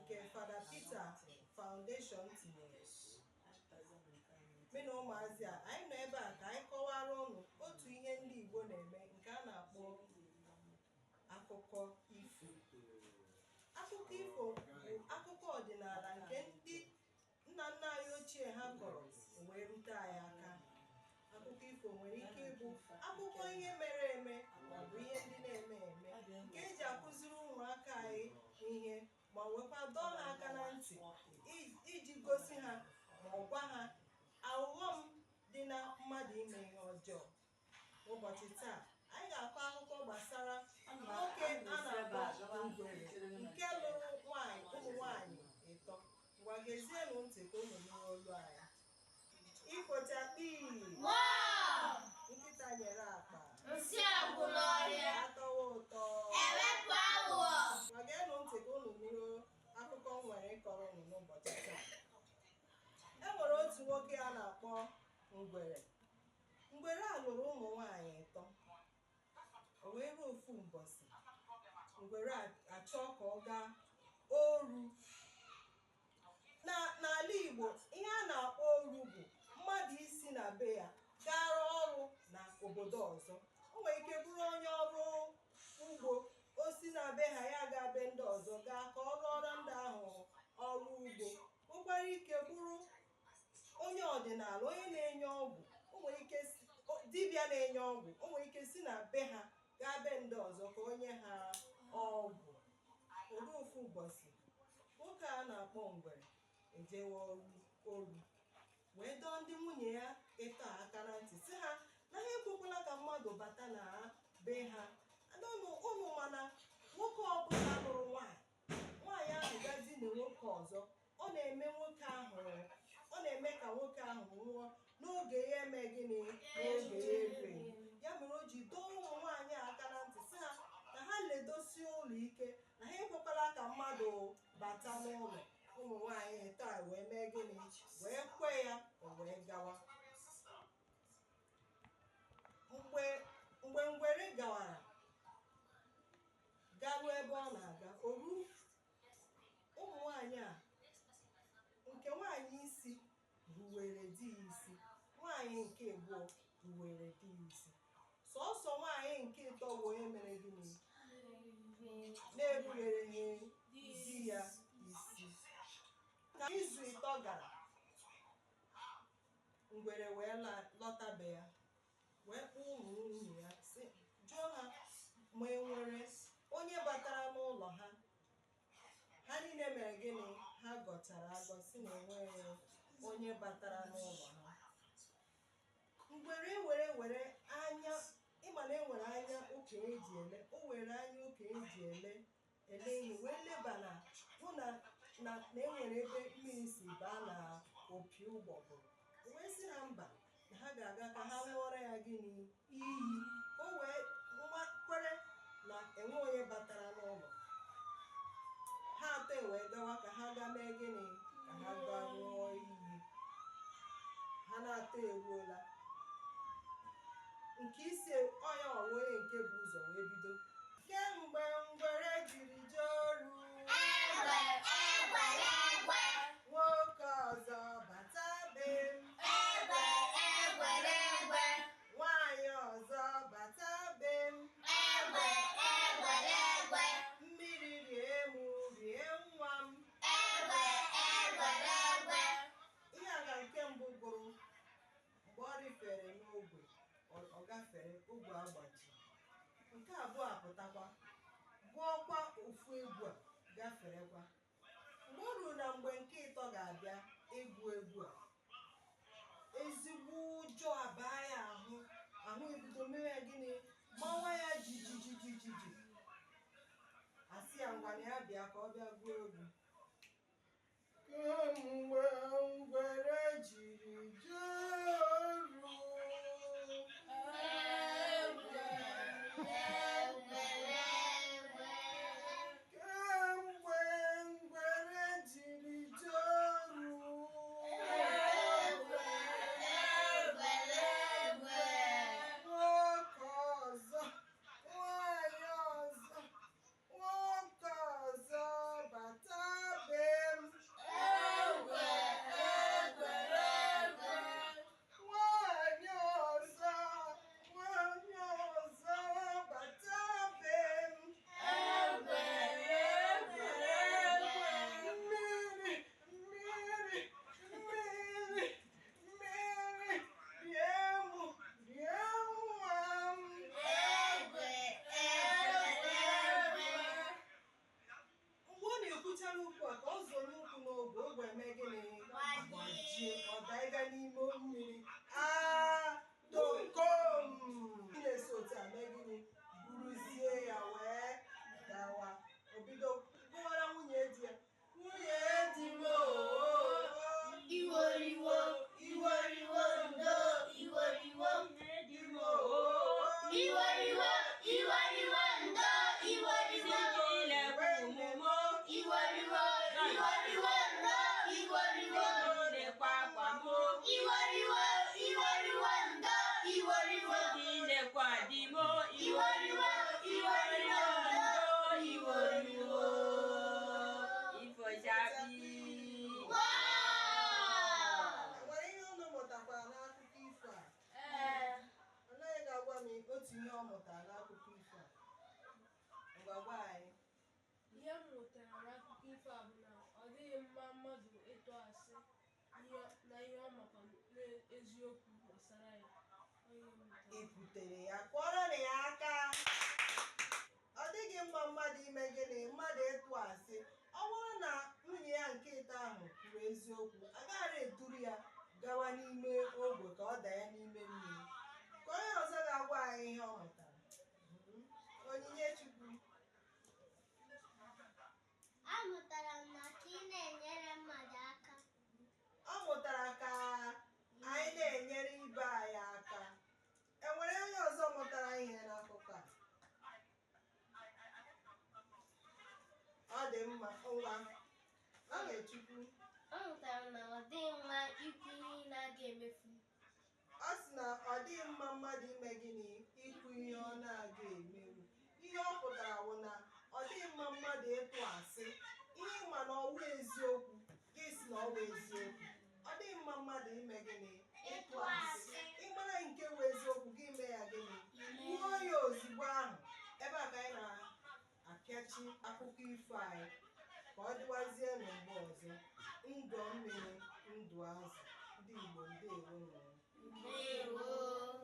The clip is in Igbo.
nke Fada Peter Foundation tinyere. Mụ na ụmụazị a anyị nọ ebe a ka anyị kọwara ụnụ otu ihe ndị Igbo na-eme nke a na-akpọ akụkọ ifo. Akụkọ ifo bụ akụkọ ọdịnala nke ndị nna nna anyị ochie ha kọrọ wee rute anyị aka. Akụkọ ifo nwere ike ịbụ akụkọ ihe mere eme maọbụ ihe ndị na-eme eme nke eji akụziri ụmụaka anyị ihe ma nwekwa dọọ ha aka na ntị iji gosi ha ma ọ gwa ha aghụghọm dị na mmadụ ime ihe ọjọọ. Ụbọchị taa anyị ga-akọ akụkọ gbasara nwoke a na-akpọ Ngwere nke lụrụ ụmụ nwanyị 3. Ngwa gezienụ ntị ka unu nụrụ olu anyị. Ifochakpi nkịta nyere akpa, nsị agwụla ọrịa, atọwa ụtọ, ewepụ aghụghọ. Ngwa geenụ ntị ka unu nụrụ akụkọ nwere ịkọrọ unu n'ụbọchị taa. E nwere otu nwoke a na-akpọ Ngwere. Ngwere a lụrụ ụmụ nwanyị 3. O wee ruo ofu mbọsị, Ngwere achọ ka ọ gaa oru. N'ala Igbo, ihe a na-akpọ oru bụ mmadụ isi na be ya gara ọrụ na obodo ọzọ. O nwere ike bụrụ onye ọrụ ugbo, o si na be ha ya gaa be ndị ọzọ gaa ka ọ rụọrọ ndị ahụ ọrụ ugbo. Nwekwara ike bụrụ onye ọdịnala, onye na-enye ọgwụ. O nwere ike dibịa na-enye ọgwụ. O nwere ike si na be ha gaa be ndị ọzọ ka o nye ha ọgwụ. Oru ofu ụbọchị, nwoke a na-akpọ Ngwere ejewe oru wee dọọ ndị nwunye ya 3 aka na ntị si ha na ha ekwekwala ka mmadụ bata na be ha. Ụnụ mana nwoke ọbụla lụrụ nwaanyị ahụ gazi na nwoke ọzọ, ọ na-eme ka nwoke ahụ nwụọ n'oge ya eme gịnị, n'oge ya ere. Ya mere o ji dọọ ụmụ nwaanyị aka na ntị si ha ka ha ledosie ụlọ ike, na ha ekwekwala ka mmadụ bata n'ụlọ. Ụmụ nwaanyị taa wee mee gịnị, wee kwe ya, o wee gawa. Mgbe Ngwere gawara garuo ebe ọ na-aga, oru ụmụ nwaanyị a nke nwaanyị isi ruwere di isi, nwaanyị nke abụọ ruwere di isi. Sọọsọ nwaanyị nke 3 wee mere gịnị, na-erubereghị di ya isi. Ka izu 3 gara, Ngwere wee lọtabe ya wee kpọọ ụmụ nwunye ya jụọ ha ma e nwere onye batara n'ụlọ ha. Ha niile mere gịnị, ha gọchara agọ si na enweghị onye batara n'ụlọ ha. Ngwere were anya, ịma na enwere anya okenye ji ele, o were anya okenye ji ele ihe wee lebana hụ na enwere ebe mmiri si baa na opi ụgbọgụrụ. O wee sị ha mba, na ha ga-aga ka ha ṅụọrọ ya gịnị, iyi. O wee kwere na enwe onye batara n'ụlọ. Ha 3 wee gawa ka ha gaa mee gịnị, ka ha gaa ṅụọ iyi. Ha na-atọ eruola. Nke isi onye onye nke bụ ụzọ wee bido. Kemgbe Ngwere jiri jee oru, nwoke ọzọ bata be m, nwaanyị ọzọ bata be m, mmiri rie m rie nwa m. Ihe a ga nke mbụ bụrụ mgbe ọ rifere n'ogwe, ọ gafere ogwe agbaji. Nke abụọ apụtakwa gụọkwa ofu egwu a gaferekwa. Mgbe o ruru na mgbe nke 3 ga-abịa egwu a, ezigbo ụjọ abaa ya ahụ ebido mere gịnị, gbawa ya jijiji. Asị ya ngwa na ya bịa ka ọ bịa gụọ egwu. Kemgbe Ngwere jiri jee oru, bata be a bụ na ọ dịghị mma mmadụ ịtụ asị na ihe ọ makwa n'eziokwu gbasara ya. Ị butere ya, kụọrọ ya aka. Ọ dịghị mma mmadụ ime gịnị? Mmadụ ịtụ asị. Ọ bụrụ na nwunye ya nke ịta ahụ kwuru eziokwu, agaghị eduru ya gawa n'ime ogbe ka ọ daa ya n'ime mmiri. Ka onye ọzọ ga-agwa anyị ihe ọ mụtara. Onyinye-Chukwu. Amụtara m na ka ị na-enyere mmadụ aka. Ọ mụtara ka anyị na-enyere ibe anyị aka. Enwere onye ọzọ mụtara ihe n'akụkọ a? Ọ dị mma, ngwa. Onyinye-Chukwu. Ọ mụtara na ọ dịghị mma ikwu ihe ị na-aga emefu. Ọ sị na ọ dịghị mma mmadụ ime gịnị? Ikwu ihe ọ na-aga emewu. Ihe ọ pụtara bụ na ọ dịghị mma mmadụ ịtụ asị. Ihe ịma na ọwụ eziokwu, gị si na ọwụ eziokwu. Ọ dịghị mma mmadụ ime gịnị? Ịtụ asị. Ịmara nke wụ eziokwu, gị mee ya gịnị? Kwuo ya ozugbo ahụ. Ebe a ka anyị na-apịachi akụkọ ifo anyị ka ọ dịwazie n'mgbe ọzọ. Ndụ mmiri, ndụ azụ. Ndị Igbo, ndewo. Ndewo.